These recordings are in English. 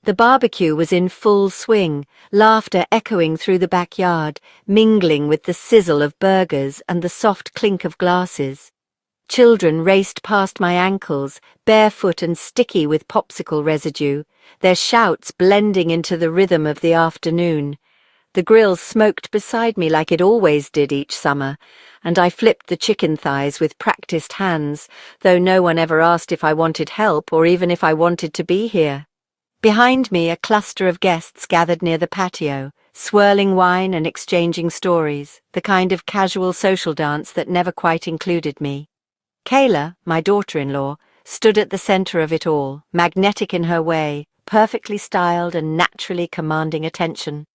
The barbecue was in full swing, laughter echoing through the backyard, mingling with the sizzle of burgers and the soft clink of glasses. Children raced past my ankles, barefoot and sticky with popsicle residue, their shouts blending into the rhythm of the afternoon. The grill smoked beside me like it always did each summer, and I flipped the chicken thighs with practiced hands, though no one ever asked if I wanted help or even if I wanted to be here. Behind me, a cluster of guests gathered near the patio, swirling wine and exchanging stories, the kind of casual social dance that never quite included me. Kayla, my daughter-in-law, stood at the center of it all, magnetic in her way, perfectly styled and naturally commanding attention.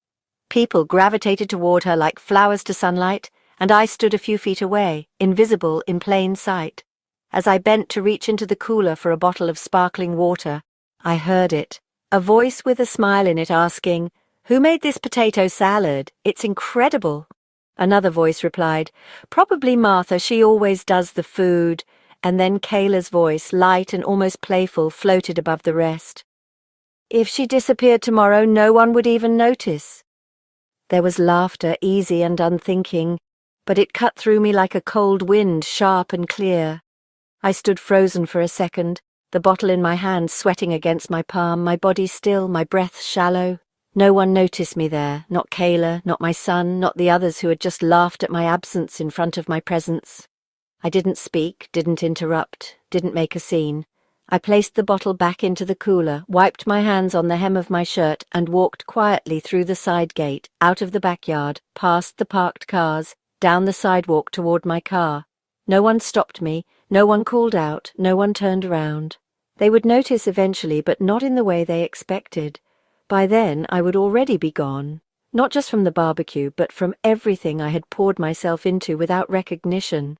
People gravitated toward her like flowers to sunlight, and I stood a few feet away, invisible in plain sight. As I bent to reach into the cooler for a bottle of sparkling water, I heard it, a voice with a smile in it asking, "Who made this potato salad? It's incredible." Another voice replied, "Probably Martha, she always does the food." And then Kayla's voice, light and almost playful, floated above the rest. "If she disappeared tomorrow, no one would even notice." There was laughter, easy and unthinking, but it cut through me like a cold wind, sharp and clear. I stood frozen for a second, the bottle in my hand sweating against my palm, my body still, my breath shallow. No one noticed me there, not Kayla, not my son, not the others who had just laughed at my absence in front of my presence. I didn't speak, didn't interrupt, didn't make a scene. I placed the bottle back into the cooler, wiped my hands on the hem of my shirt, and walked quietly through the side gate, out of the backyard, past the parked cars, down the sidewalk toward my car. No one stopped me, no one called out, no one turned around. They would notice eventually, but not in the way they expected. By then, I would already be gone, not just from the barbecue, but from everything I had poured myself into without recognition.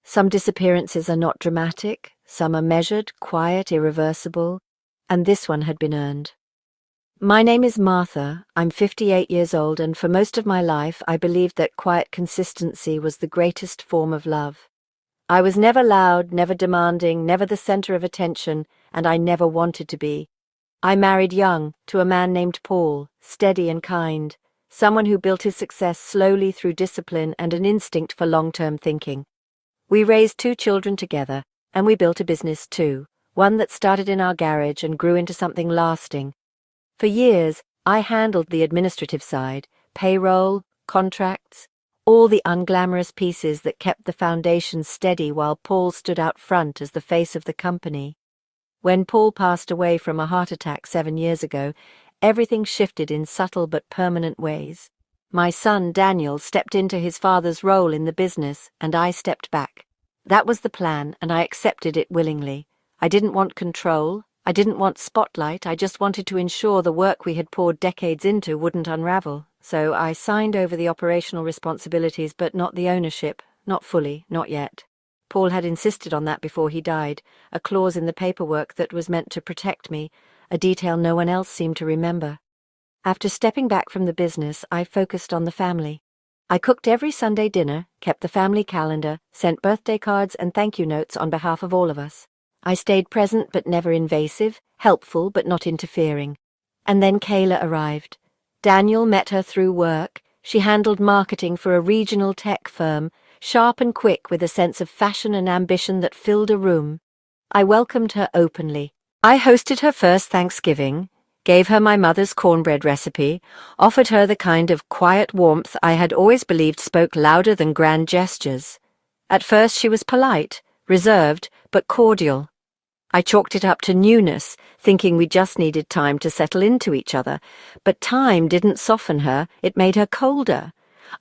Some disappearances are not dramatic, some are measured, quiet, irreversible, and this one had been earned. My name is Martha. I'm 58 years old, and for most of my life I believed that quiet consistency was the greatest form of love. I was never loud, never demanding, never the center of attention, and I never wanted to be. I married young, to a man named Paul, steady and kind, someone who built his success slowly through discipline and an instinct for long-term thinking. We raised 2 children together, and we built a business too, one that started in our garage and grew into something lasting. For years, I handled the administrative side, payroll, contracts, all the unglamorous pieces that kept the foundation steady while Paul stood out front as the face of the company. When Paul passed away from a heart attack 7 years ago, everything shifted in subtle but permanent ways. My son, Daniel, stepped into his father's role in the business, and I stepped back. That was the plan, and I accepted it willingly. I didn't want control. I didn't want spotlight. I just wanted to ensure the work we had poured decades into wouldn't unravel. So I signed over the operational responsibilities, but not the ownership. Not fully, not yet. Paul had insisted on that before he died, a clause in the paperwork that was meant to protect me, a detail no one else seemed to remember. After stepping back from the business, I focused on the family. I cooked every Sunday dinner, kept the family calendar, sent birthday cards and thank you notes on behalf of all of us. I stayed present but never invasive, helpful but not interfering. And then Kayla arrived. Daniel met her through work. She handled marketing for a regional tech firm, sharp and quick with a sense of fashion and ambition that filled a room. I welcomed her openly. I hosted her first Thanksgiving, gave her my mother's cornbread recipe, offered her the kind of quiet warmth I had always believed spoke louder than grand gestures. At first she was polite, reserved, but cordial. I chalked it up to newness, thinking we just needed time to settle into each other, but time didn't soften her, it made her colder.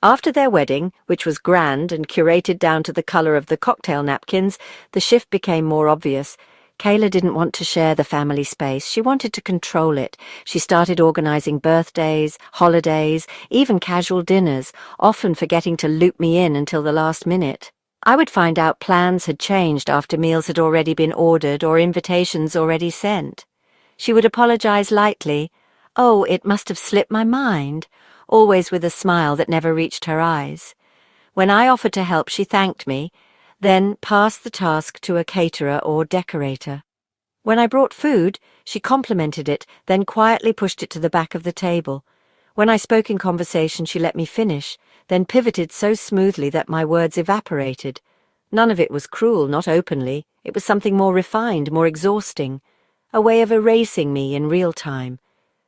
After their wedding, which was grand and curated down to the color of the cocktail napkins, the shift became more obvious. Kayla didn't want to share the family space. She wanted to control it. She started organizing birthdays, holidays, even casual dinners, often forgetting to loop me in until the last minute. I would find out plans had changed after meals had already been ordered or invitations already sent. She would apologize lightly. "Oh, it must have slipped my mind," always with a smile that never reached her eyes. When I offered to help, she thanked me, then passed the task to a caterer or decorator. When I brought food, she complimented it, then quietly pushed it to the back of the table. When I spoke in conversation, she let me finish, then pivoted so smoothly that my words evaporated. None of it was cruel, not openly. It was something more refined, more exhausting. A way of erasing me in real time.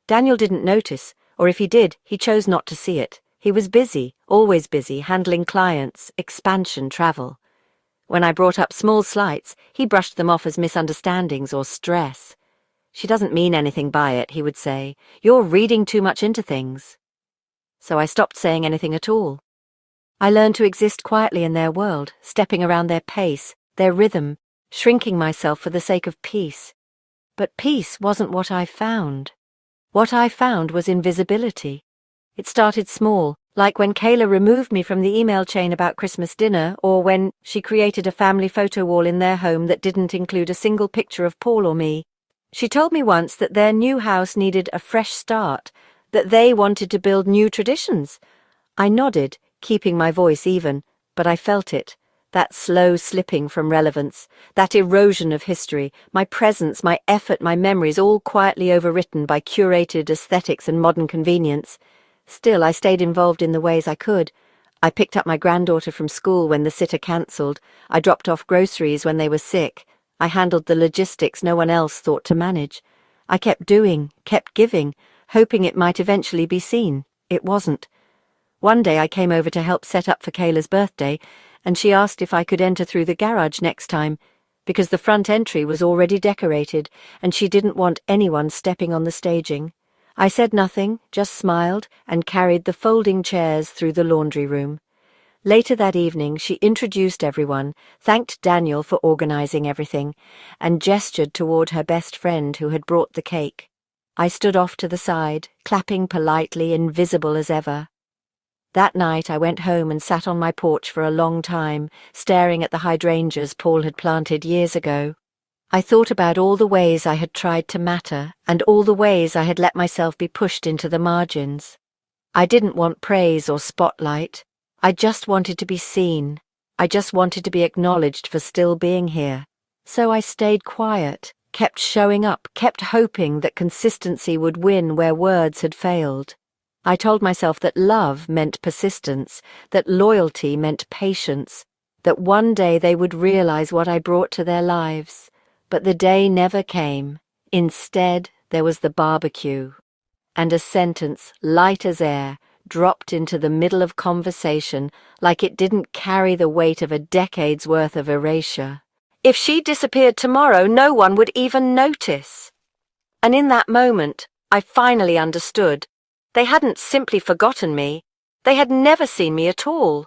Daniel didn't notice, or if he did, he chose not to see it. He was busy, always busy, handling clients, expansion, travel. When I brought up small slights, he brushed them off as misunderstandings or stress. "She doesn't mean anything by it," he would say. "You're reading too much into things." So I stopped saying anything at all. I learned to exist quietly in their world, stepping around their pace, their rhythm, shrinking myself for the sake of peace. But peace wasn't what I found. What I found was invisibility. It started small, like when Kayla removed me from the email chain about Christmas dinner, or when she created a family photo wall in their home that didn't include a single picture of Paul or me. She told me once that their new house needed a fresh start, that they wanted to build new traditions. I nodded, keeping my voice even, but I felt it, that slow slipping from relevance, that erosion of history, my presence, my effort, my memories, all quietly overwritten by curated aesthetics and modern convenience. Still, I stayed involved in the ways I could. I picked up my granddaughter from school when the sitter cancelled. I dropped off groceries when they were sick. I handled the logistics no one else thought to manage. I kept doing, kept giving, hoping it might eventually be seen. It wasn't. One day I came over to help set up for Kayla's birthday, and she asked if I could enter through the garage next time, because the front entry was already decorated, and she didn't want anyone stepping on the staging. I said nothing, just smiled, and carried the folding chairs through the laundry room. Later that evening, she introduced everyone, thanked Daniel for organizing everything, and gestured toward her best friend who had brought the cake. I stood off to the side, clapping politely, invisible as ever. That night I went home and sat on my porch for a long time, staring at the hydrangeas Paul had planted years ago. I thought about all the ways I had tried to matter, and all the ways I had let myself be pushed into the margins. I didn't want praise or spotlight. I just wanted to be seen. I just wanted to be acknowledged for still being here. So I stayed quiet, kept showing up, kept hoping that consistency would win where words had failed. I told myself that love meant persistence, that loyalty meant patience, that one day they would realize what I brought to their lives. But the day never came. Instead, there was the barbecue. And a sentence, light as air, dropped into the middle of conversation like it didn't carry the weight of a decade's worth of erasure. If she disappeared tomorrow, no one would even notice. And in that moment, I finally understood. They hadn't simply forgotten me. They had never seen me at all.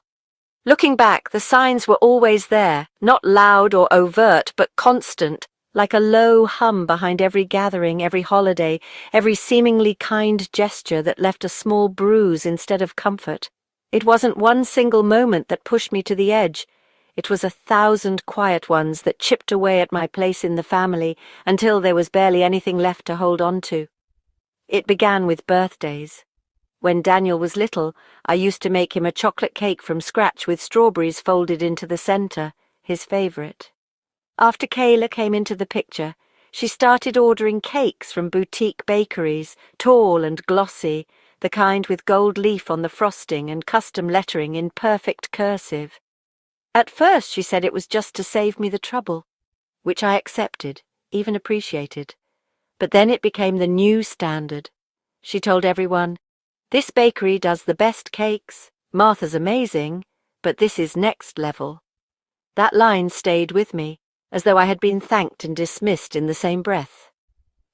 Looking back, the signs were always there, not loud or overt, but constant, like a low hum behind every gathering, every holiday, every seemingly kind gesture that left a small bruise instead of comfort. It wasn't one single moment that pushed me to the edge. It was 1,000 quiet ones that chipped away at my place in the family until there was barely anything left to hold on to. It began with birthdays. When Daniel was little, I used to make him a chocolate cake from scratch with strawberries folded into the center, his favorite. After Kayla came into the picture, she started ordering cakes from boutique bakeries, tall and glossy, the kind with gold leaf on the frosting and custom lettering in perfect cursive. At first she said it was just to save me the trouble, which I accepted, even appreciated. But then it became the new standard. She told everyone, "This bakery does the best cakes. Martha's amazing, but this is next level." That line stayed with me, as though I had been thanked and dismissed in the same breath.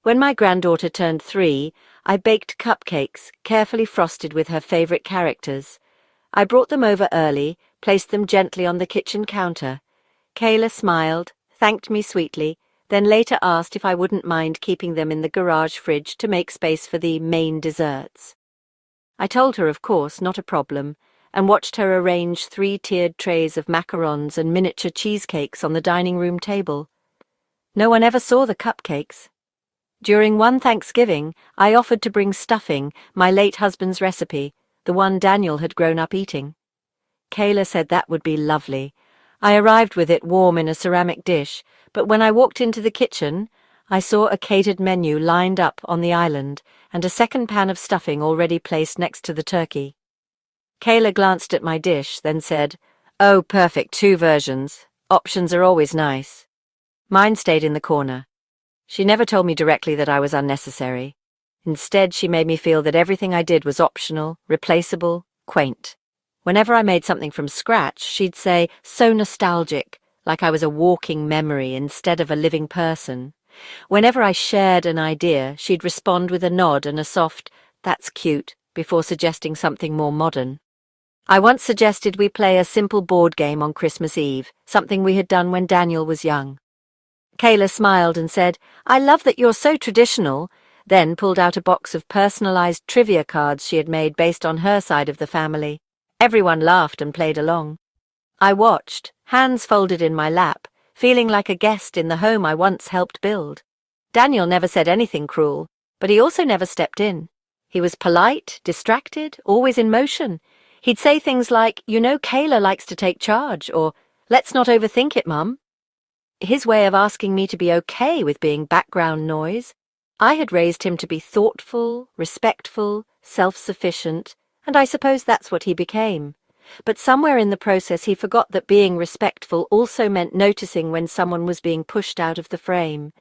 When my granddaughter turned 3, I baked cupcakes, carefully frosted with her favorite characters. I brought them over early, placed them gently on the kitchen counter. Kayla smiled, thanked me sweetly, then later asked if I wouldn't mind keeping them in the garage fridge to make space for the main desserts. I told her, of course, not a problem, and watched her arrange 3-tiered trays of macarons and miniature cheesecakes on the dining room table. No one ever saw the cupcakes. During one Thanksgiving, I offered to bring stuffing, my late husband's recipe, the one Daniel had grown up eating. Kayla said that would be lovely. I arrived with it warm in a ceramic dish, but when I walked into the kitchen, I saw a catered menu lined up on the island and a second pan of stuffing already placed next to the turkey. Kayla glanced at my dish, then said, "Oh, perfect, 2 versions. Options are always nice." Mine stayed in the corner. She never told me directly that I was unnecessary. Instead, she made me feel that everything I did was optional, replaceable, quaint. Whenever I made something from scratch, she'd say, "So nostalgic," like I was a walking memory instead of a living person. Whenever I shared an idea, she'd respond with a nod and a soft, "That's cute," before suggesting something more modern. I once suggested we play a simple board game on Christmas Eve, something we had done when Daniel was young. Kayla smiled and said, "I love that you're so traditional," then pulled out a box of personalized trivia cards she had made based on her side of the family. Everyone laughed and played along. I watched, hands folded in my lap, feeling like a guest in the home I once helped build. Daniel never said anything cruel, but he also never stepped in. He was polite, distracted, always in motion. He'd say things like, "You know Kayla likes to take charge," or "Let's not overthink it, Mum." His way of asking me to be okay with being background noise. I had raised him to be thoughtful, respectful, self-sufficient, and I suppose that's what he became. But somewhere in the process he forgot that being respectful also meant noticing when someone was being pushed out of the frame.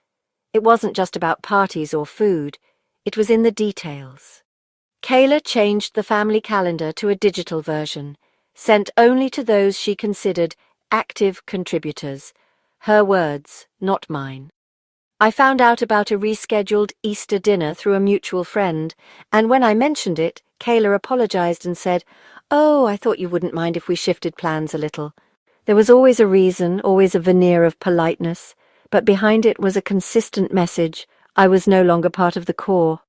It wasn't just about parties or food, it was in the details. Kayla changed the family calendar to a digital version, sent only to those she considered active contributors. Her words, not mine. I found out about a rescheduled Easter dinner through a mutual friend, and when I mentioned it, Kayla apologized and said, "Oh, I thought you wouldn't mind if we shifted plans a little." There was always a reason, always a veneer of politeness, but behind it was a consistent message. I was no longer part of the core.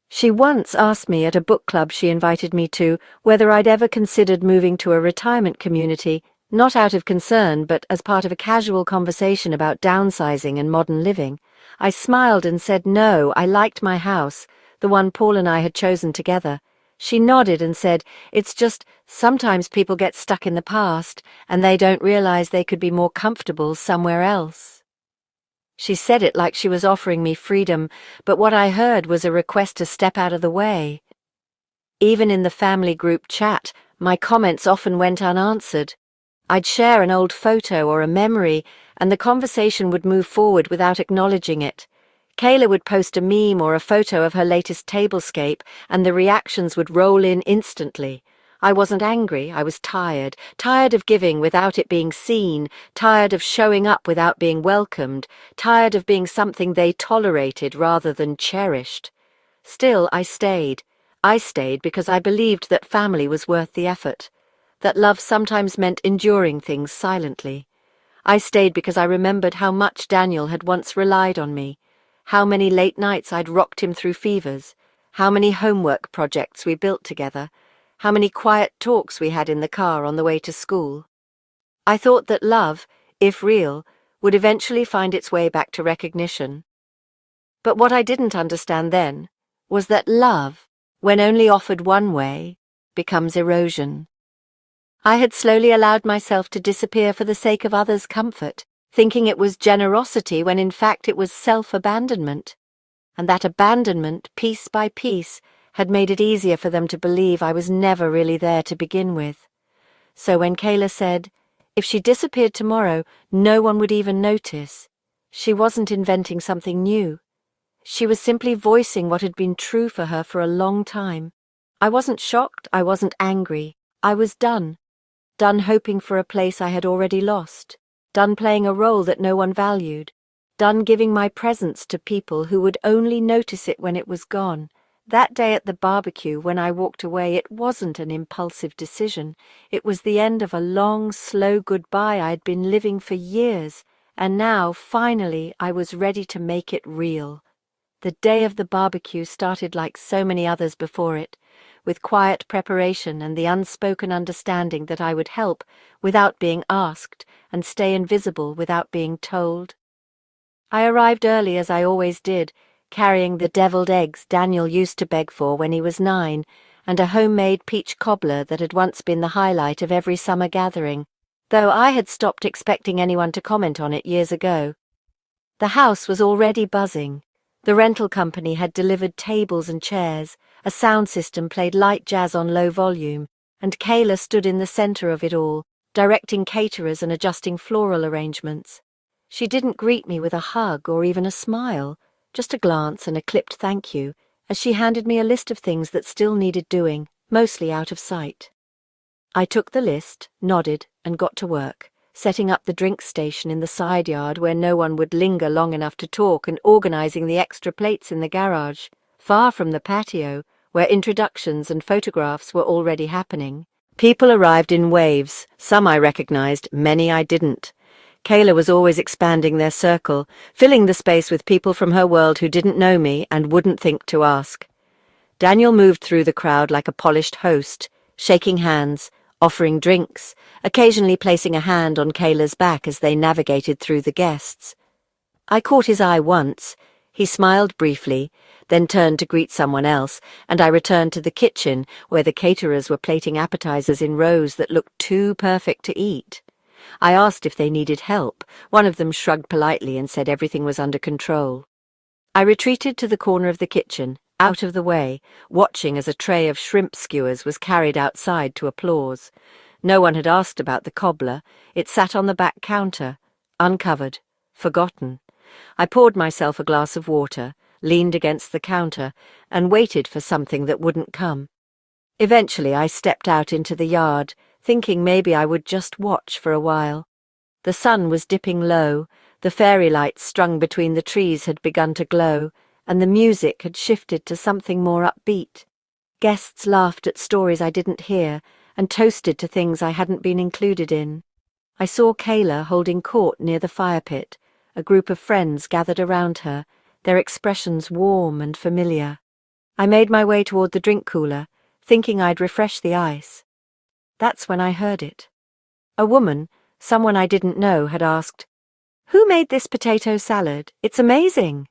She once asked me at a book club she invited me to whether I'd ever considered moving to a retirement community, not out of concern, but as part of a casual conversation about downsizing and modern living. I smiled and said no, I liked my house, the one Paul and I had chosen together. She nodded and said, "It's just, sometimes people get stuck in the past, and they don't realize they could be more comfortable somewhere else." She said it like she was offering me freedom, but what I heard was a request to step out of the way. Even in the family group chat, my comments often went unanswered. I'd share an old photo or a memory, and the conversation would move forward without acknowledging it. Kayla would post a meme or a photo of her latest tablescape, and the reactions would roll in instantly. I wasn't angry, I was tired of giving without it being seen, tired of showing up without being welcomed, tired of being something they tolerated rather than cherished. Still, I stayed. I stayed because I believed that family was worth the effort, that love sometimes meant enduring things silently. I stayed because I remembered how much Daniel had once relied on me, how many late nights I'd rocked him through fevers, how many homework projects we built together, how many quiet talks we had in the car on the way to school. I thought that love, if real, would eventually find its way back to recognition. But what I didn't understand then was that love, when only offered one way, becomes erosion. I had slowly allowed myself to disappear for the sake of others' comfort, thinking it was generosity when in fact it was self-abandonment. And that abandonment, piece by piece, had made it easier for them to believe I was never really there to begin with. So when Kayla said, if she disappeared tomorrow, no one would even notice, she wasn't inventing something new. She was simply voicing what had been true for her for a long time. I wasn't shocked, I wasn't angry. I was done. Done hoping for a place I had already lost. Done playing a role that no one valued. Done giving my presence to people who would only notice it when it was gone. That day at the barbecue, when I walked away, it wasn't an impulsive decision. It was the end of a long, slow goodbye I'd been living for years, and now, finally, I was ready to make it real. The day of the barbecue started like so many others before it, with quiet preparation and the unspoken understanding that I would help without being asked and stay invisible without being told. I arrived early as I always did, carrying the deviled eggs Daniel used to beg for when he was 9, and a homemade peach cobbler that had once been the highlight of every summer gathering, though I had stopped expecting anyone to comment on it years ago. The house was already buzzing. The rental company had delivered tables and chairs, a sound system played light jazz on low volume, and Kayla stood in the center of it all, directing caterers and adjusting floral arrangements. She didn't greet me with a hug or even a smile, just a glance and a clipped thank you, as she handed me a list of things that still needed doing, mostly out of sight. I took the list, nodded, and got to work, setting up the drink station in the side yard where no one would linger long enough to talk and organizing the extra plates in the garage, far from the patio, where introductions and photographs were already happening. People arrived in waves, some I recognized, many I didn't. Kayla was always expanding their circle, filling the space with people from her world who didn't know me and wouldn't think to ask. Daniel moved through the crowd like a polished host, shaking hands, offering drinks, occasionally placing a hand on Kayla's back as they navigated through the guests. I caught his eye once. He smiled briefly, then turned to greet someone else, and I returned to the kitchen where the caterers were plating appetizers in rows that looked too perfect to eat. I asked if they needed help. One of them shrugged politely and said everything was under control. I retreated to the corner of the kitchen, out of the way, watching as a tray of shrimp skewers was carried outside to applause. No one had asked about the cobbler. It sat on the back counter, uncovered, forgotten. I poured myself a glass of water, leaned against the counter, and waited for something that wouldn't come. Eventually I stepped out into the yard, thinking maybe I would just watch for a while. The sun was dipping low, the fairy lights strung between the trees had begun to glow, and the music had shifted to something more upbeat. Guests laughed at stories I didn't hear and toasted to things I hadn't been included in. I saw Kayla holding court near the fire pit, a group of friends gathered around her, their expressions warm and familiar. I made my way toward the drink cooler, thinking I'd refresh the ice. That's when I heard it. A woman, someone I didn't know, had asked, "Who made this potato salad? It's amazing."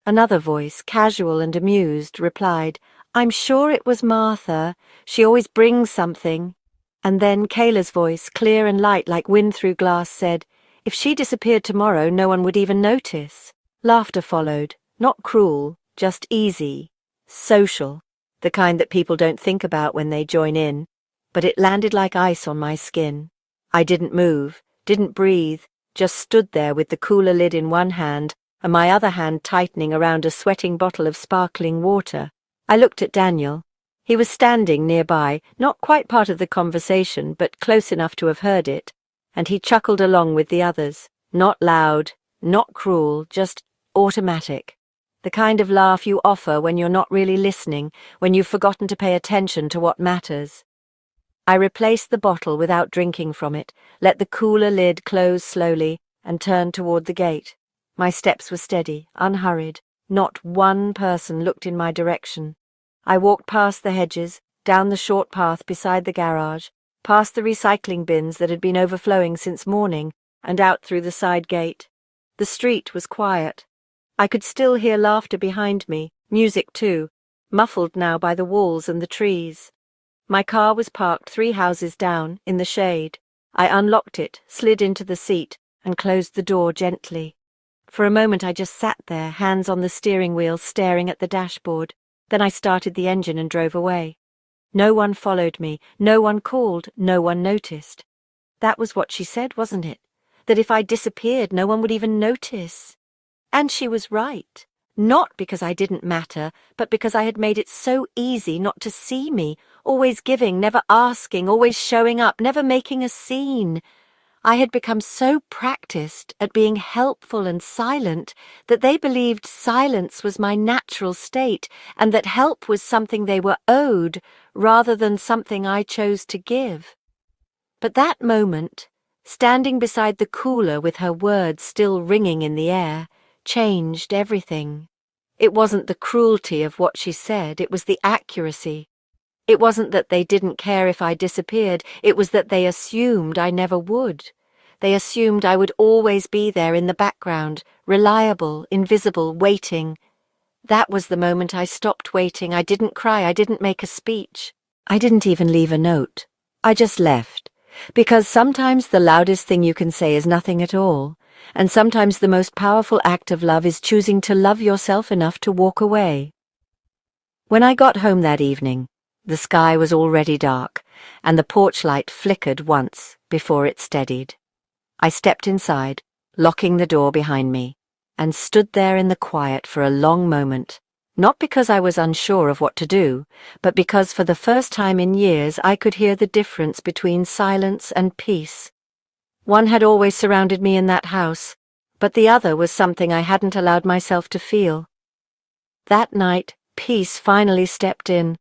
Another voice, casual and amused, replied, "I'm sure it was Martha. She always brings something." And then Kayla's voice, clear and light like wind through glass, said, "If she disappeared tomorrow, no one would even notice." Laughter followed, not cruel, just easy, social, the kind that people don't think about when they join in, but it landed like ice on my skin. I didn't move, didn't breathe, just stood there with the cooler lid in one hand and my other hand tightening around a sweating bottle of sparkling water. I looked at Daniel. He was standing nearby, not quite part of the conversation, but close enough to have heard it, and he chuckled along with the others. Not loud, not cruel, just automatic. The kind of laugh you offer when you're not really listening, when you've forgotten to pay attention to what matters. I replaced the bottle without drinking from it, let the cooler lid close slowly, and turned toward the gate. My steps were steady, unhurried. Not one person looked in my direction. I walked past the hedges, down the short path beside the garage, past the recycling bins that had been overflowing since morning, and out through the side gate. The street was quiet. I could still hear laughter behind me, music too, muffled now by the walls and the trees. My car was parked 3 houses down, in the shade. I unlocked it, slid into the seat, and closed the door gently. For a moment I just sat there, hands on the steering wheel, staring at the dashboard. Then I started the engine and drove away. No one followed me, no one called, no one noticed. That was what she said, wasn't it? That if I disappeared, no one would even notice. And she was right. Not because I didn't matter, but because I had made it so easy not to see me, always giving, never asking, always showing up, never making a scene. I had become so practiced at being helpful and silent that they believed silence was my natural state and that help was something they were owed rather than something I chose to give. But that moment, standing beside the cooler with her words still ringing in the air, changed everything. It wasn't the cruelty of what she said, it was the accuracy. It wasn't that they didn't care if I disappeared, it was that they assumed I never would. They assumed I would always be there in the background, reliable, invisible, waiting. That was the moment I stopped waiting. I didn't cry, I didn't make a speech. I didn't even leave a note. I just left. Because sometimes the loudest thing you can say is nothing at all. and sometimes the most powerful act of love is choosing to love yourself enough to walk away. When I got home that evening, the sky was already dark, and the porch light flickered once before it steadied. I stepped inside, locking the door behind me, and stood there in the quiet for a long moment, not because I was unsure of what to do, but because for the first time in years I could hear the difference between silence and peace. One had always surrounded me in that house, but the other was something I hadn't allowed myself to feel. That night, peace finally stepped in.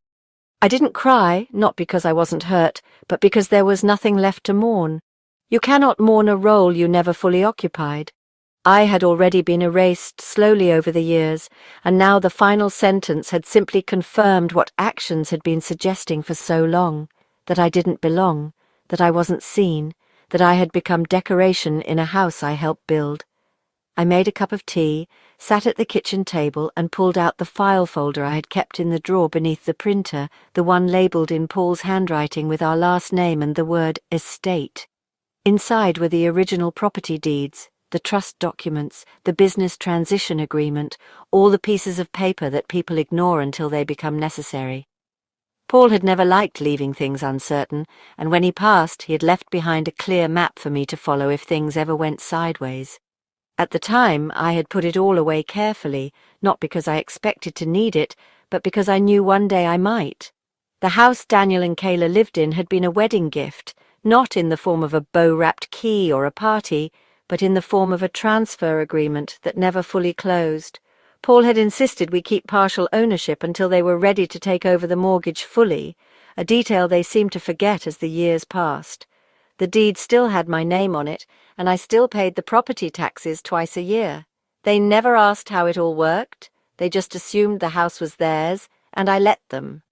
I didn't cry, not because I wasn't hurt, but because there was nothing left to mourn. You cannot mourn a role you never fully occupied. I had already been erased slowly over the years, and now the final sentence had simply confirmed what actions had been suggesting for so long, that I didn't belong, that I wasn't seen, that I had become decoration in a house I helped build. I made a cup of tea, sat at the kitchen table and pulled out the file folder I had kept in the drawer beneath the printer, the one labelled in Paul's handwriting with our last name and the word estate. Inside were the original property deeds, the trust documents, the business transition agreement, all the pieces of paper that people ignore until they become necessary. Paul had never liked leaving things uncertain, and when he passed, he had left behind a clear map for me to follow if things ever went sideways. At the time, I had put it all away carefully, not because I expected to need it, but because I knew one day I might. The house Daniel and Kayla lived in had been a wedding gift, not in the form of a bow-wrapped key or a party, but in the form of a transfer agreement that never fully closed. Paul had insisted we keep partial ownership until they were ready to take over the mortgage fully, a detail they seemed to forget as the years passed. The deed still had my name on it, and I still paid the property taxes twice a year. They never asked how it all worked. They just assumed the house was theirs, and I let them.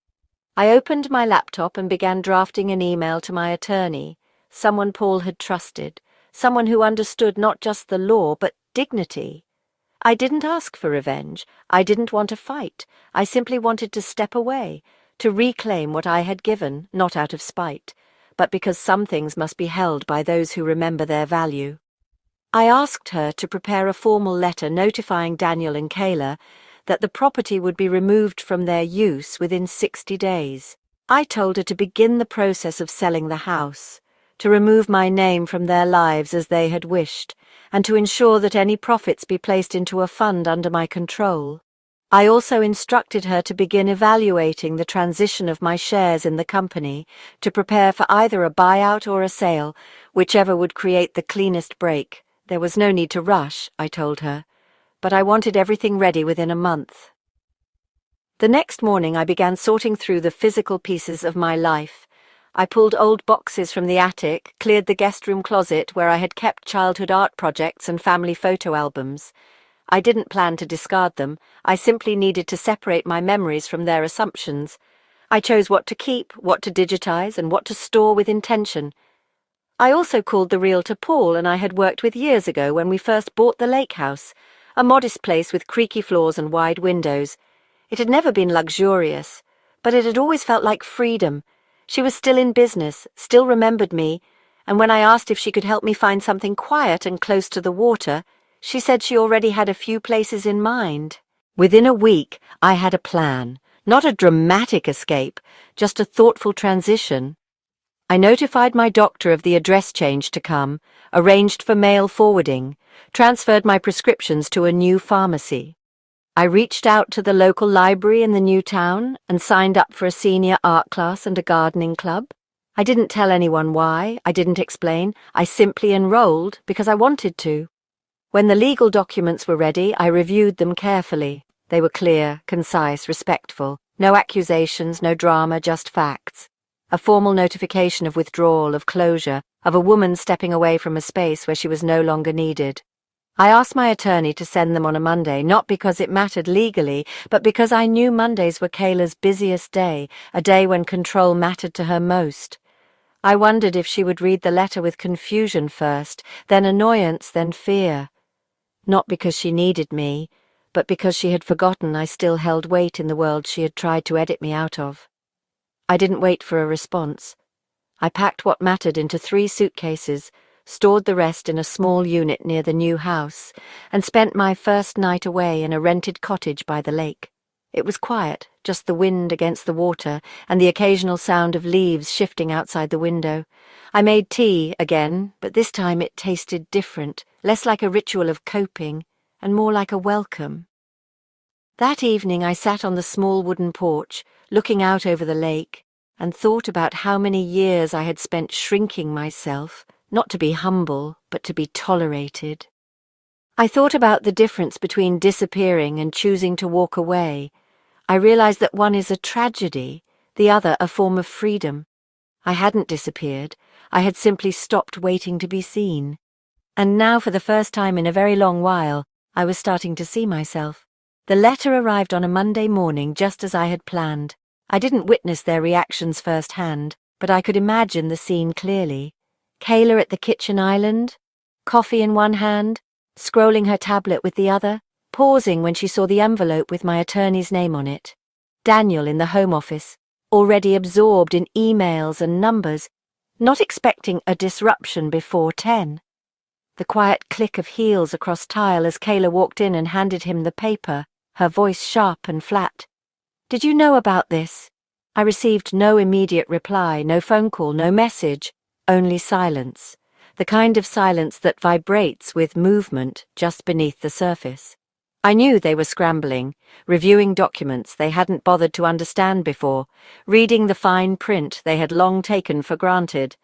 I opened my laptop and began drafting an email to my attorney, someone Paul had trusted, someone who understood not just the law, but dignity. I didn't ask for revenge. I didn't want to fight. I simply wanted to step away, to reclaim what I had given, not out of spite, but because some things must be held by those who remember their value. I asked her to prepare a formal letter notifying Daniel and Kayla that the property would be removed from their use within 60 days. I told her to begin the process of selling the house, to remove my name from their lives as they had wished, and to ensure that any profits be placed into a fund under my control. I also instructed her to begin evaluating the transition of my shares in the company, to prepare for either a buyout or a sale, whichever would create the cleanest break. There was no need to rush, I told her, but I wanted everything ready within a month. The next morning I began sorting through the physical pieces of my life. I pulled old boxes from the attic, cleared the guest room closet where I had kept childhood art projects and family photo albums. I didn't plan to discard them. I simply needed to separate my memories from their assumptions. I chose what to keep, what to digitize, and what to store with intention. I also called the realtor Paul and I had worked with years ago when we first bought the lake house, a modest place with creaky floors and wide windows. It had never been luxurious, but it had always felt like freedom. She was still in business, still remembered me, and when I asked if she could help me find something quiet and close to the water, she said she already had a few places in mind. Within a week, I had a plan, not a dramatic escape, just a thoughtful transition. I notified my doctor of the address change to come, arranged for mail forwarding, transferred my prescriptions to a new pharmacy. I reached out to the local library in the new town and signed up for a senior art class and a gardening club. I didn't tell anyone why, I didn't explain, I simply enrolled because I wanted to. When the legal documents were ready, I reviewed them carefully. They were clear, concise, respectful. No accusations, no drama, just facts. A formal notification of withdrawal, of closure, of a woman stepping away from a space where she was no longer needed. I asked my attorney to send them on a Monday, not because it mattered legally, but because I knew Mondays were Kayla's busiest day, a day when control mattered to her most. I wondered if she would read the letter with confusion first, then annoyance, then fear. Not because she needed me, but because she had forgotten I still held weight in the world she had tried to edit me out of. I didn't wait for a response. I packed what mattered into 3 suitcases, stored the rest in a small unit near the new house, and spent my first night away in a rented cottage by the lake. It was quiet, just the wind against the water and the occasional sound of leaves shifting outside the window. I made tea again, but this time it tasted different, less like a ritual of coping and more like a welcome. That evening I sat on the small wooden porch, looking out over the lake, and thought about how many years I had spent shrinking myself, not to be humble, but to be tolerated. I thought about the difference between disappearing and choosing to walk away. I realized that one is a tragedy, the other a form of freedom. I hadn't disappeared, I had simply stopped waiting to be seen. And now, for the first time in a very long while, I was starting to see myself. The letter arrived on a Monday morning just as I had planned. I didn't witness their reactions firsthand, but I could imagine the scene clearly. Kayla at the kitchen island, coffee in one hand, scrolling her tablet with the other, pausing when she saw the envelope with my attorney's name on it. Daniel in the Home Office, already absorbed in emails and numbers, not expecting a disruption before 10. The quiet click of heels across tile as Kayla walked in and handed him the paper, her voice sharp and flat. "Did you know about this?" I received no immediate reply, no phone call, no message, only silence. The kind of silence that vibrates with movement just beneath the surface. I knew they were scrambling, reviewing documents they hadn't bothered to understand before, reading the fine print they had long taken for granted.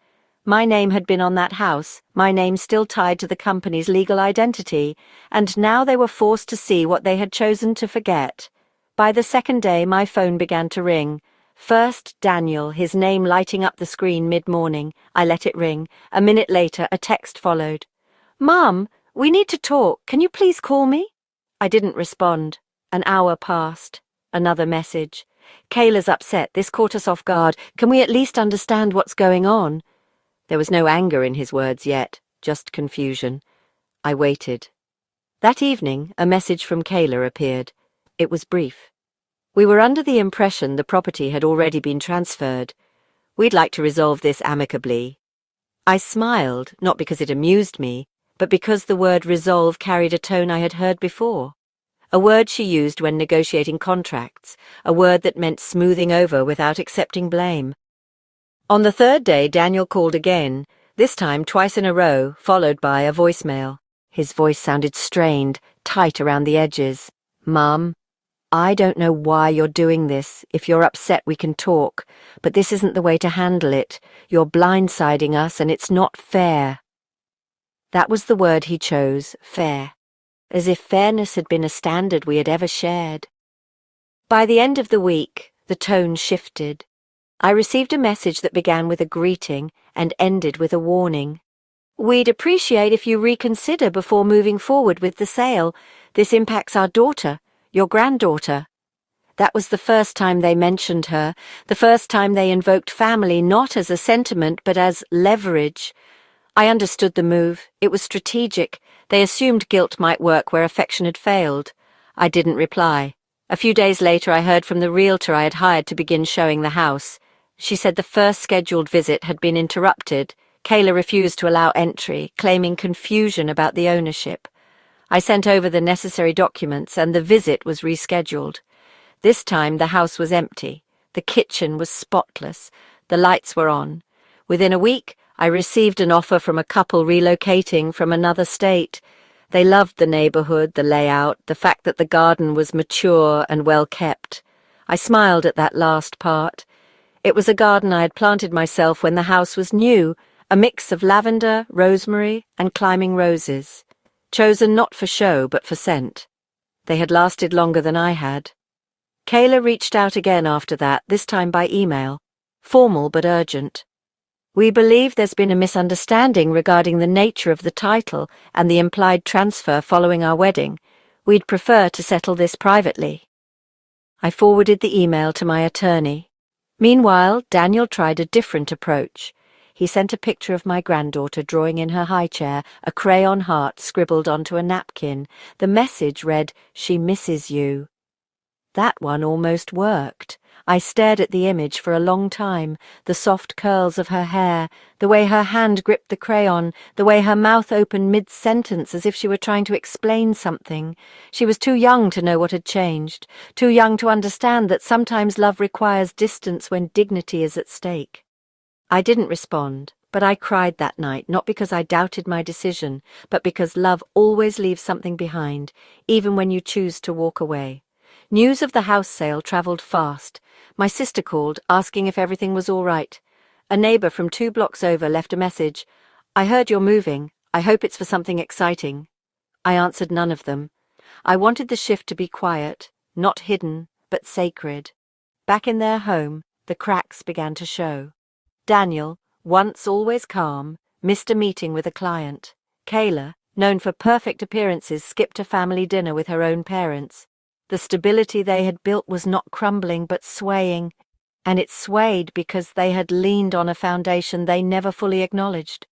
My name had been on that house, my name still tied to the company's legal identity, and now they were forced to see what they had chosen to forget. By the second day, my phone began to ring. First, Daniel, his name lighting up the screen mid-morning. I let it ring. A minute later, a text followed. "Mom, we need to talk. Can you please call me?" I didn't respond. An hour passed. Another message. "Kayla's upset. This caught us off guard. Can we at least understand what's going on?" There was no anger in his words yet, just confusion. I waited. That evening, a message from Kayla appeared. It was brief. "We were under the impression the property had already been transferred. We'd like to resolve this amicably." I smiled, not because it amused me, but because the word resolve carried a tone I had heard before. A word she used when negotiating contracts, a word that meant smoothing over without accepting blame. On the third day, Daniel called again, this time twice in a row, followed by a voicemail. His voice sounded strained, tight around the edges. "Mom, I don't know why you're doing this. If you're upset, we can talk. But this isn't the way to handle it. You're blindsiding us, and it's not fair." That was the word he chose, fair. As if fairness had been a standard we had ever shared. By the end of the week, the tone shifted. I received a message that began with a greeting and ended with a warning. "We'd appreciate if you reconsider before moving forward with the sale. This impacts our daughter, your granddaughter." That was the first time they mentioned her, the first time they invoked family not as a sentiment but as leverage. I understood the move. It was strategic. They assumed guilt might work where affection had failed. I didn't reply. A few days later I heard from the realtor I had hired to begin showing the house. She said the first scheduled visit had been interrupted. Kayla refused to allow entry, claiming confusion about the ownership. I sent over the necessary documents and the visit was rescheduled. This time the house was empty. The kitchen was spotless. The lights were on. Within a week, I received an offer from a couple relocating from another state. They loved the neighborhood, the layout, the fact that the garden was mature and well kept. I smiled at that last part. It was a garden I had planted myself when the house was new, a mix of lavender, rosemary, and climbing roses, chosen not for show but for scent. They had lasted longer than I had. Kayla reached out again after that, this time by email, formal but urgent. "We believe there's been a misunderstanding regarding the nature of the title and the implied transfer following our wedding. We'd prefer to settle this privately." I forwarded the email to my attorney. Meanwhile, Daniel tried a different approach. He sent a picture of my granddaughter drawing in her high chair, a crayon heart scribbled onto a napkin. The message read, "She misses you." That one almost worked. I stared at the image for a long time, the soft curls of her hair, the way her hand gripped the crayon, the way her mouth opened mid-sentence as if she were trying to explain something. She was too young to know what had changed, too young to understand that sometimes love requires distance when dignity is at stake. I didn't respond, but I cried that night, not because I doubted my decision, but because love always leaves something behind, even when you choose to walk away. News of the house sale travelled fast. My sister called, asking if everything was all right. A neighbour from 2 blocks over left a message. "I heard you're moving. I hope it's for something exciting." I answered none of them. I wanted the shift to be quiet, not hidden, but sacred. Back in their home, the cracks began to show. Daniel, once always calm, missed a meeting with a client. Kayla, known for perfect appearances, skipped a family dinner with her own parents. The stability they had built was not crumbling but swaying, and it swayed because they had leaned on a foundation they never fully acknowledged.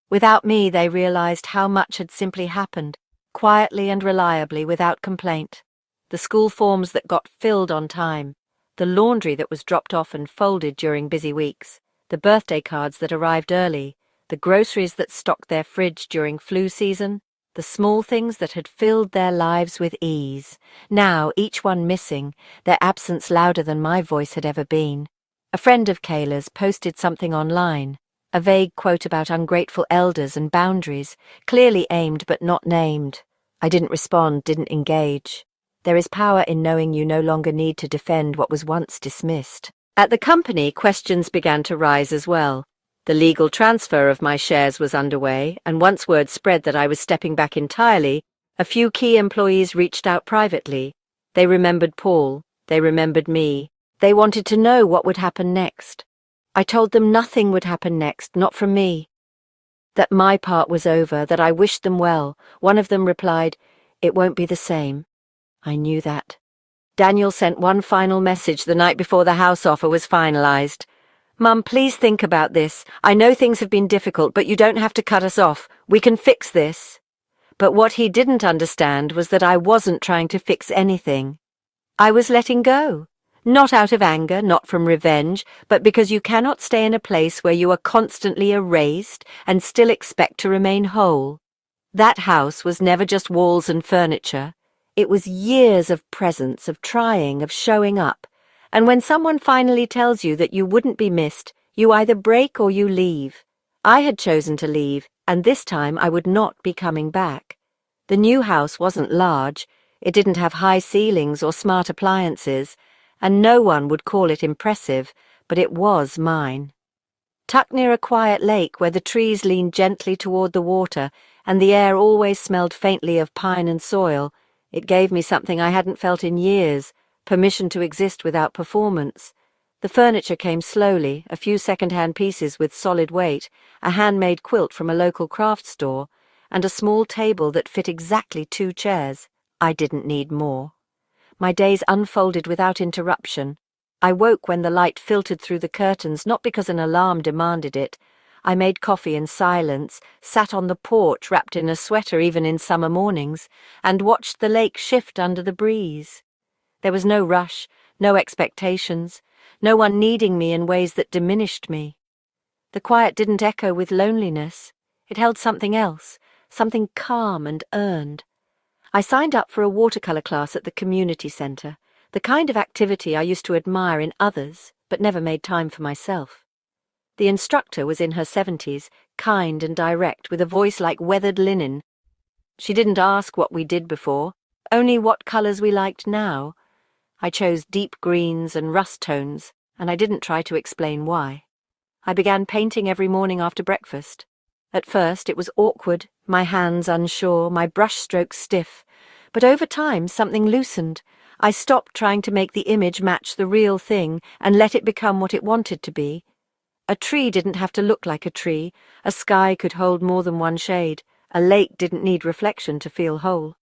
Without me, they realized how much had simply happened, quietly and reliably, without complaint. The school forms that got filled on time, the laundry that was dropped off and folded during busy weeks, the birthday cards that arrived early, the groceries that stocked their fridge during flu season, the small things that had filled their lives with ease. Now, each one missing, their absence louder than my voice had ever been. A friend of Kayla's posted something online, a vague quote about ungrateful elders and boundaries, clearly aimed but not named. I didn't respond, didn't engage. There is power in knowing you no longer need to defend what was once dismissed. At the company, questions began to rise as well. The legal transfer of my shares was underway, and once word spread that I was stepping back entirely, a few key employees reached out privately. They remembered Paul. They remembered me. They wanted to know what would happen next. I told them nothing would happen next, not from me. That my part was over, that I wished them well. One of them replied, "It won't be the same." I knew that. Daniel sent one final message the night before the house offer was finalized. "Mum, please think about this. I know things have been difficult, but you don't have to cut us off. We can fix this." But what he didn't understand was that I wasn't trying to fix anything. I was letting go. Not out of anger, not from revenge, but because you cannot stay in a place where you are constantly erased and still expect to remain whole. That house was never just walls and furniture. It was years of presence, of trying, of showing up. And when someone finally tells you that you wouldn't be missed, you either break or you leave. I had chosen to leave, and this time I would not be coming back. The new house wasn't large. It didn't have high ceilings or smart appliances, and no one would call it impressive, but it was mine. Tucked near a quiet lake where the trees leaned gently toward the water and the air always smelled faintly of pine and soil, it gave me something I hadn't felt in years, permission to exist without performance. The furniture came slowly, a few second-hand pieces with solid weight, a handmade quilt from a local craft store, and a small table that fit exactly 2 chairs. I didn't need more. My days unfolded without interruption. I woke when the light filtered through the curtains, not because an alarm demanded it. I made coffee in silence, sat on the porch wrapped in a sweater even in summer mornings, and watched the lake shift under the breeze. There was no rush, no expectations, no one needing me in ways that diminished me. The quiet didn't echo with loneliness. It held something else, something calm and earned. I signed up for a watercolour class at the community centre, the kind of activity I used to admire in others, but never made time for myself. The instructor was in her 70s, kind and direct, with a voice like weathered linen. She didn't ask what we did before, only what colours we liked now. I chose deep greens and rust tones, and I didn't try to explain why. I began painting every morning after breakfast. At first it was awkward, my hands unsure, my brushstrokes stiff, but over time something loosened. I stopped trying to make the image match the real thing and let it become what it wanted to be. A tree didn't have to look like a tree, a sky could hold more than one shade, a lake didn't need reflection to feel whole.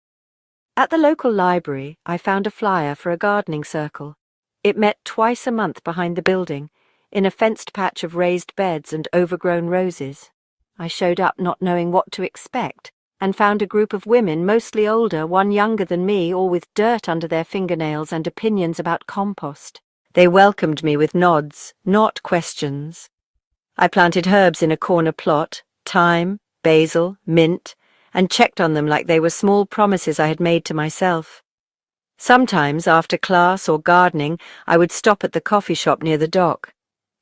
At the local library, I found a flyer for a gardening circle. It met twice a month behind the building, in a fenced patch of raised beds and overgrown roses. I showed up not knowing what to expect, and found a group of women, mostly older, one younger than me, all with dirt under their fingernails and opinions about compost. They welcomed me with nods, not questions. I planted herbs in a corner plot, thyme, basil, mint, and checked on them like they were small promises I had made to myself. Sometimes, after class or gardening, I would stop at the coffee shop near the dock.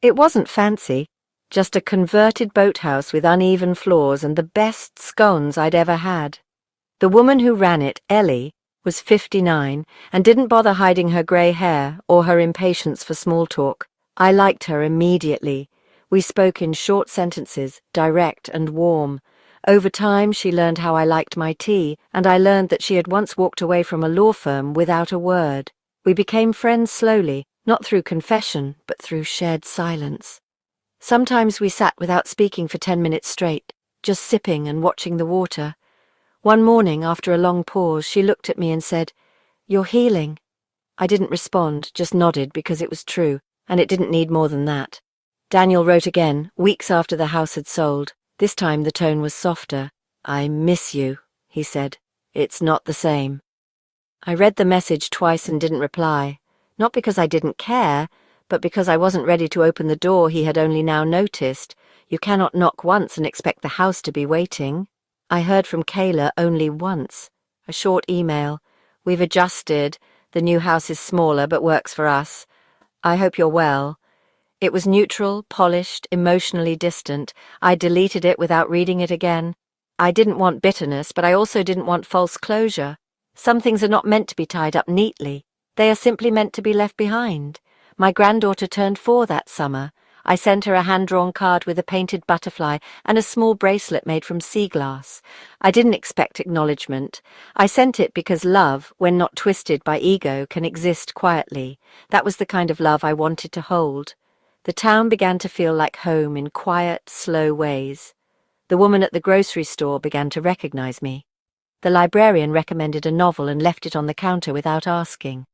It wasn't fancy, just a converted boathouse with uneven floors and the best scones I'd ever had. The woman who ran it, Ellie, was 59 and didn't bother hiding her grey hair or her impatience for small talk. I liked her immediately. We spoke in short sentences, direct and warm. Over time, she learned how I liked my tea, and I learned that she had once walked away from a law firm without a word. We became friends slowly, not through confession, but through shared silence. Sometimes we sat without speaking for 10 minutes straight, just sipping and watching the water. One morning, after a long pause, she looked at me and said, "You're healing." I didn't respond, just nodded because it was true, and it didn't need more than that. Daniel wrote again, weeks after the house had sold. This time the tone was softer. "I miss you," he said. "It's not the same." I read the message twice and didn't reply, not because I didn't care, but because I wasn't ready to open the door he had only now noticed. You cannot knock once and expect the house to be waiting. I heard from Kayla only once. A short email. "We've adjusted. The new house is smaller but works for us. I hope you're well." It was neutral, polished, emotionally distant. I deleted it without reading it again. I didn't want bitterness, but I also didn't want false closure. Some things are not meant to be tied up neatly. They are simply meant to be left behind. My granddaughter turned 4 that summer. I sent her a hand-drawn card with a painted butterfly and a small bracelet made from sea glass. I didn't expect acknowledgement. I sent it because love, when not twisted by ego, can exist quietly. That was the kind of love I wanted to hold. The town began to feel like home in quiet, slow ways. The woman at the grocery store began to recognize me. The librarian recommended a novel and left it on the counter without asking.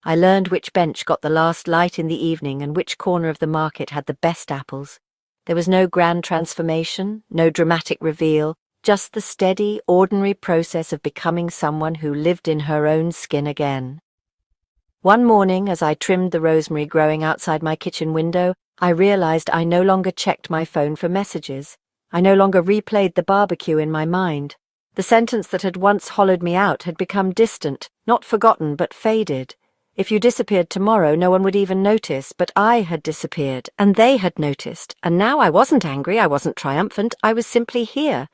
I learned which bench got the last light in the evening and which corner of the market had the best apples. There was no grand transformation, no dramatic reveal, just the steady, ordinary process of becoming someone who lived in her own skin again. One morning, as I trimmed the rosemary growing outside my kitchen window, I realized I no longer checked my phone for messages. I no longer replayed the barbecue in my mind. The sentence that had once hollowed me out had become distant, not forgotten but faded. If you disappeared tomorrow, no one would even notice, but I had disappeared, and they had noticed, and now I wasn't angry, I wasn't triumphant, I was simply here,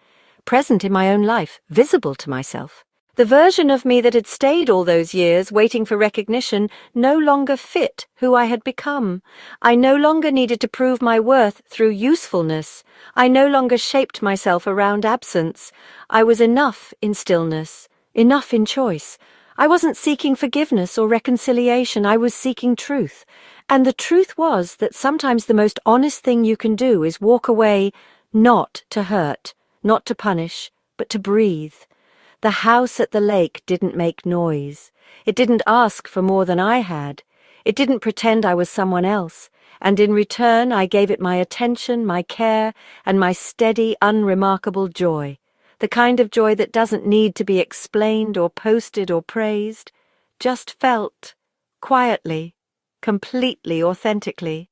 present in my own life, visible to myself. The version of me that had stayed all those years, waiting for recognition, no longer fit who I had become. I no longer needed to prove my worth through usefulness. I no longer shaped myself around absence. I was enough in stillness, enough in choice. I wasn't seeking forgiveness or reconciliation, I was seeking truth. And the truth was that sometimes the most honest thing you can do is walk away, not to hurt, not to punish, but to breathe. The house at the lake didn't make noise. It didn't ask for more than I had. It didn't pretend I was someone else, and in return I gave it my attention, my care, and my steady, unremarkable joy. The kind of joy that doesn't need to be explained or posted or praised, just felt, quietly, completely authentically.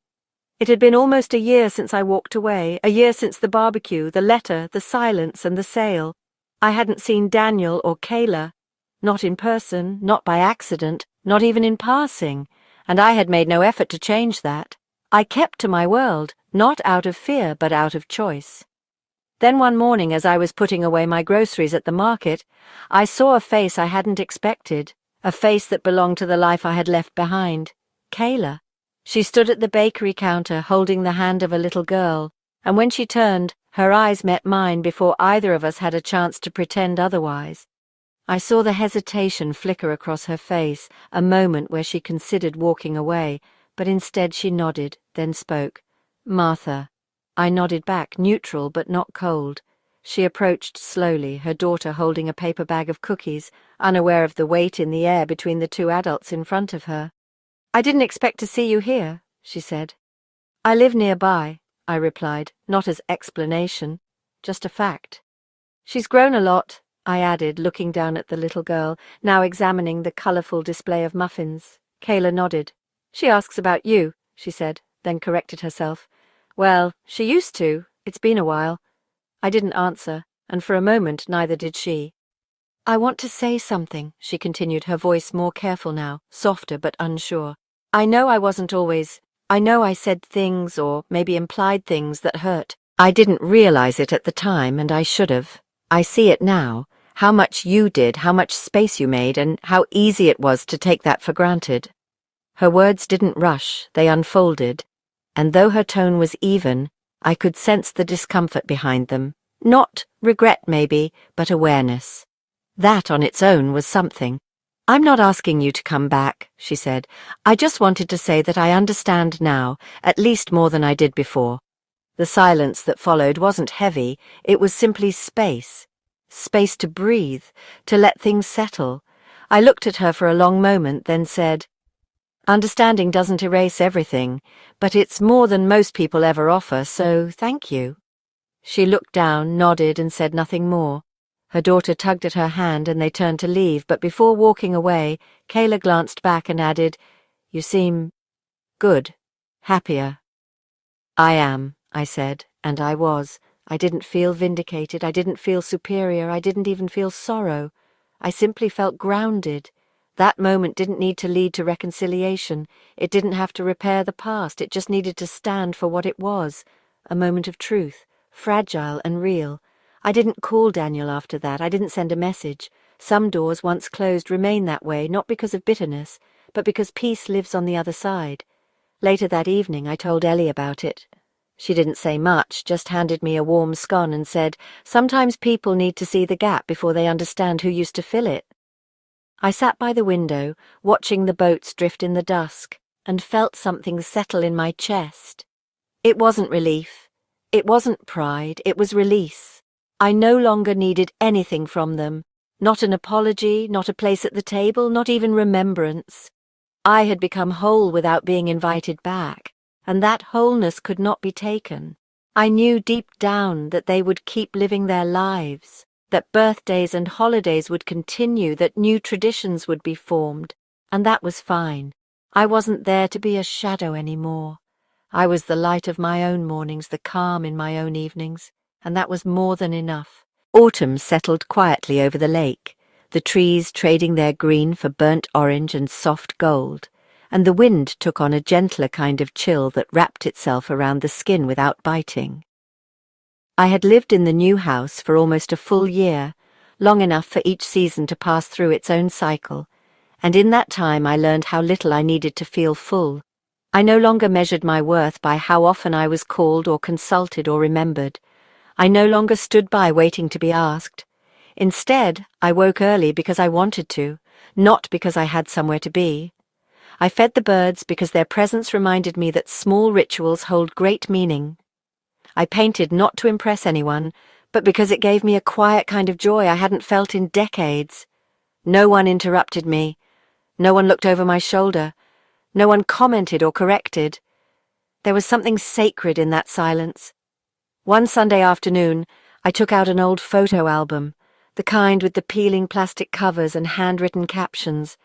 It had been almost a year since I walked away, a year since the barbecue, the letter, the silence, and the sale. I hadn't seen Daniel or Kayla, not in person, not by accident, not even in passing, and I had made no effort to change that. I kept to my world, not out of fear, but out of choice. Then one morning, as I was putting away my groceries at the market, I saw a face I hadn't expected, a face that belonged to the life I had left behind. Kayla. She stood at the bakery counter holding the hand of a little girl, and when she turned, her eyes met mine before either of us had a chance to pretend otherwise. I saw the hesitation flicker across her face, a moment where she considered walking away, but instead she nodded, then spoke. "Martha." I nodded back, neutral but not cold. She approached slowly, her daughter holding a paper bag of cookies, unaware of the weight in the air between the 2 adults in front of her. "I didn't expect to see you here," she said. "I live nearby," I replied, not as explanation, just a fact. "She's grown a lot," I added, looking down at the little girl, now examining the colourful display of muffins. Kayla nodded. She asks about you, she said, then corrected herself. Well, she used to. It's been a while. I didn't answer, and for a moment neither did she. I want to say something, she continued, her voice more careful now, softer but unsure. I know I said things or maybe implied things that hurt. I didn't realize it at the time, and I should have. I see it now, how much you did, how much space you made, and how easy it was to take that for granted. Her words didn't rush, they unfolded, and though her tone was even, I could sense the discomfort behind them. Not regret, maybe, but awareness. That on its own was something. I'm not asking you to come back, she said. I just wanted to say that I understand now, at least more than I did before. The silence that followed wasn't heavy, it was simply space. Space to breathe, to let things settle. I looked at her for a long moment, then said, Understanding doesn't erase everything, but it's more than most people ever offer, so thank you. She looked down, nodded, and said nothing more. Her daughter tugged at her hand and they turned to leave, but before walking away, Kayla glanced back and added, You seem good, happier. I am, I said, and I was. I didn't feel vindicated, I didn't feel superior, I didn't even feel sorrow. I simply felt grounded. That moment didn't need to lead to reconciliation. It didn't have to repair the past, it just needed to stand for what it was, a moment of truth, fragile and real. I didn't call Daniel after that, I didn't send a message. Some doors once closed remain that way, not because of bitterness, but because peace lives on the other side. Later that evening I told Ellie about it. She didn't say much, just handed me a warm scone and said, Sometimes people need to see the gap before they understand who used to fill it. I sat by the window, watching the boats drift in the dusk, and felt something settle in my chest. It wasn't relief. It wasn't pride, it was release. I no longer needed anything from them. Not an apology, not a place at the table, not even remembrance. I had become whole without being invited back, and that wholeness could not be taken. I knew deep down that they would keep living their lives, that birthdays and holidays would continue, that new traditions would be formed, and that was fine. I wasn't there to be a shadow anymore. I was the light of my own mornings, the calm in my own evenings, and that was more than enough. Autumn settled quietly over the lake, the trees trading their green for burnt orange and soft gold, and the wind took on a gentler kind of chill that wrapped itself around the skin without biting. I had lived in the new house for almost a full year, long enough for each season to pass through its own cycle, and in that time I learned how little I needed to feel full. I no longer measured my worth by how often I was called or consulted or remembered. I no longer stood by waiting to be asked. Instead, I woke early because I wanted to, not because I had somewhere to be. I fed the birds because their presence reminded me that small rituals hold great meaning. I painted not to impress anyone, but because it gave me a quiet kind of joy I hadn't felt in decades. No one interrupted me. No one looked over my shoulder. No one commented or corrected. There was something sacred in that silence. One Sunday afternoon, I took out an old photo album, the kind with the peeling plastic covers and handwritten captions.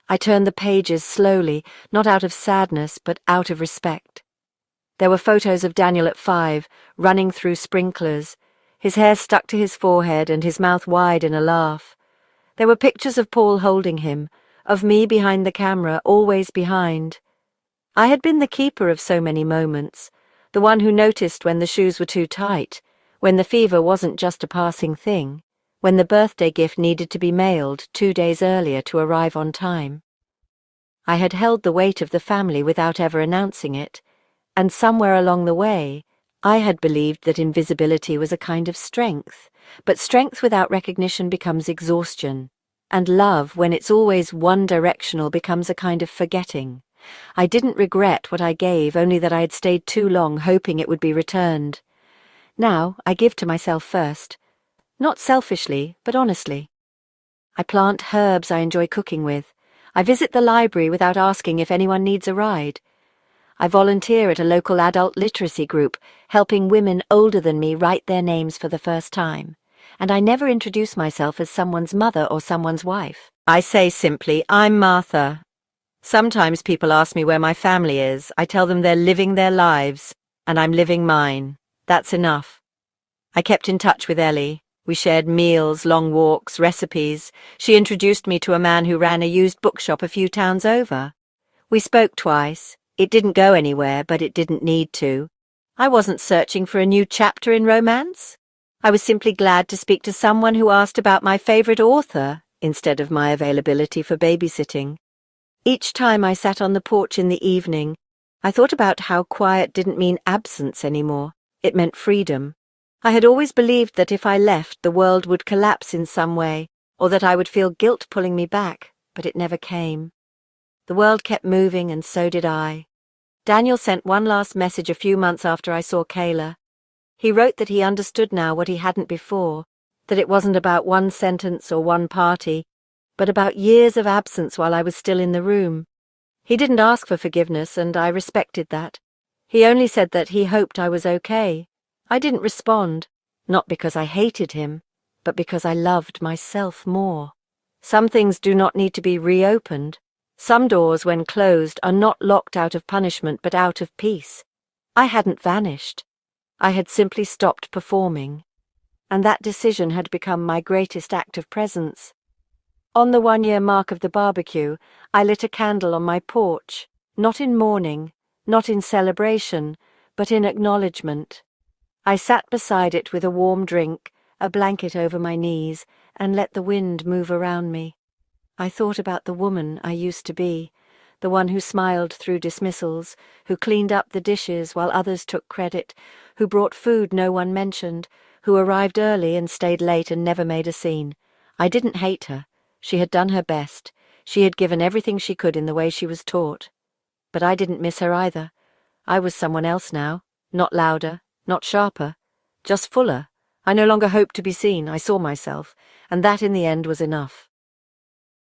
I turned the pages slowly, not out of sadness, but out of respect. There were photos of Daniel at 5, running through sprinklers, his hair stuck to his forehead and his mouth wide in a laugh. There were pictures of Paul holding him, of me behind the camera, always behind. I had been the keeper of so many moments, the one who noticed when the shoes were too tight, when the fever wasn't just a passing thing, when the birthday gift needed to be mailed 2 days earlier to arrive on time. I had held the weight of the family without ever announcing it, and somewhere along the way, I had believed that invisibility was a kind of strength, but strength without recognition becomes exhaustion, and love, when it's always one-directional, becomes a kind of forgetting. I didn't regret what I gave, only that I had stayed too long hoping it would be returned. Now I give to myself first, not selfishly, but honestly. I plant herbs I enjoy cooking with. I visit the library without asking if anyone needs a ride. I volunteer at a local adult literacy group, helping women older than me write their names for the first time. And I never introduce myself as someone's mother or someone's wife. I say simply, I'm Martha. Sometimes people ask me where my family is. I tell them they're living their lives, and I'm living mine. That's enough. I kept in touch with Ellie. We shared meals, long walks, recipes. She introduced me to a man who ran a used bookshop a few towns over. We spoke twice. It didn't go anywhere, but it didn't need to. I wasn't searching for a new chapter in romance. I was simply glad to speak to someone who asked about my favourite author instead of my availability for babysitting. Each time I sat on the porch in the evening, I thought about how quiet didn't mean absence anymore. It meant freedom. I had always believed that if I left, the world would collapse in some way, or that I would feel guilt pulling me back, but it never came. The world kept moving, and so did I. Daniel sent one last message a few months after I saw Kayla. He wrote that he understood now what he hadn't before, that it wasn't about one sentence or one party, but about years of absence while I was still in the room. He didn't ask for forgiveness, and I respected that. He only said that he hoped I was okay. I didn't respond, not because I hated him, but because I loved myself more. Some things do not need to be reopened. Some doors, when closed, are not locked out of punishment but out of peace. I hadn't vanished. I had simply stopped performing. And that decision had become my greatest act of presence. On the 1-year mark of the barbecue, I lit a candle on my porch, not in mourning, not in celebration, but in acknowledgement. I sat beside it with a warm drink, a blanket over my knees, and let the wind move around me. I thought about the woman I used to be, the one who smiled through dismissals, who cleaned up the dishes while others took credit, who brought food no one mentioned, who arrived early and stayed late and never made a scene. I didn't hate her. She had done her best. She had given everything she could in the way she was taught. But I didn't miss her either. I was someone else now, not louder, not sharper, just fuller. I no longer hoped to be seen. I saw myself, and that in the end was enough.